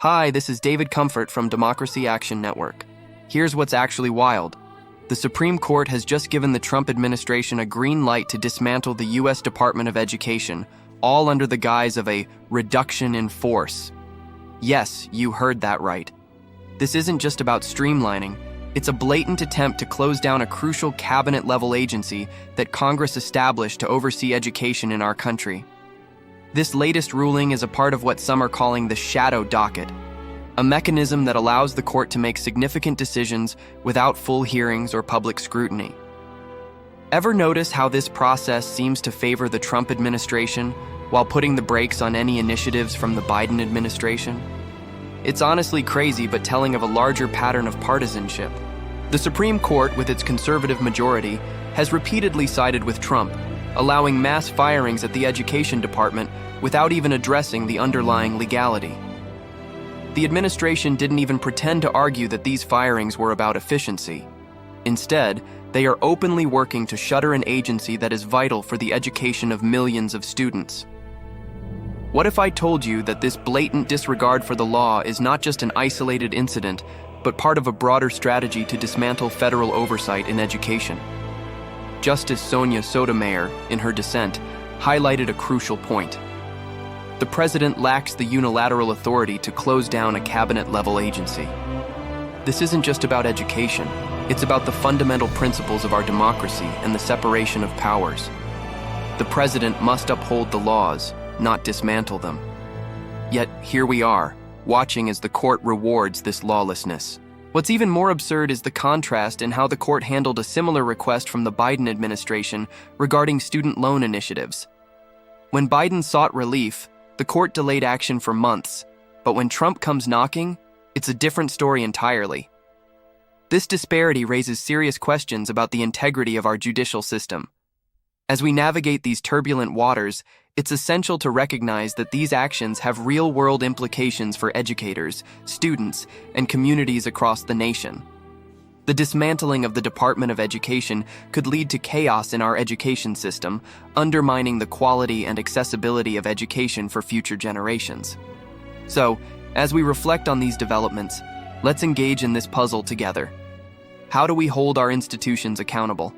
Hi, this is David Comfort from Democracy Action Network. Here's what's actually wild. The Supreme Court has just given the Trump administration a green light to dismantle the U.S. Department of Education, all under the guise of a reduction in force. Yes, you heard that right. This isn't just about streamlining. It's a blatant attempt to close down a crucial cabinet-level agency that Congress established to oversee education in our country. This latest ruling is a part of what some are calling the shadow docket, a mechanism that allows the court to make significant decisions without full hearings or public scrutiny. Ever notice how this process seems to favor the Trump administration while putting the brakes on any initiatives from the Biden administration? It's honestly crazy, but telling of a larger pattern of partisanship. The Supreme Court, with its conservative majority, has repeatedly sided with Trump, allowing mass firings at the Education Department without even addressing the underlying legality. The administration didn't even pretend to argue that these firings were about efficiency. Instead, they are openly working to shutter an agency that is vital for the education of millions of students. What if I told you that this blatant disregard for the law is not just an isolated incident, but part of a broader strategy to dismantle federal oversight in education? Justice Sonia Sotomayor, in her dissent, highlighted a crucial point. The president lacks the unilateral authority to close down a cabinet-level agency. This isn't just about education. It's about the fundamental principles of our democracy and the separation of powers. The president must uphold the laws, not dismantle them. Yet here we are, watching as the court rewards this lawlessness. What's even more absurd is the contrast in how the court handled a similar request from the Biden administration regarding student loan initiatives. When Biden sought relief, the court delayed action for months, but when Trump comes knocking, it's a different story entirely. This disparity raises serious questions about the integrity of our judicial system. As we navigate these turbulent waters, it's essential to recognize that these actions have real-world implications for educators, students, and communities across the nation. The dismantling of the Department of Education could lead to chaos in our education system, undermining the quality and accessibility of education for future generations. So, as we reflect on these developments, let's engage in this puzzle together. How do we hold our institutions accountable?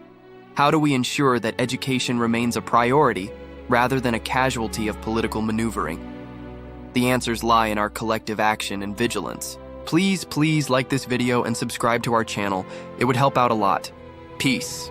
How do we ensure that education remains a priority rather than a casualty of political maneuvering? The answers lie in our collective action and vigilance. Please like this video and subscribe to our channel. It would help out a lot. Peace.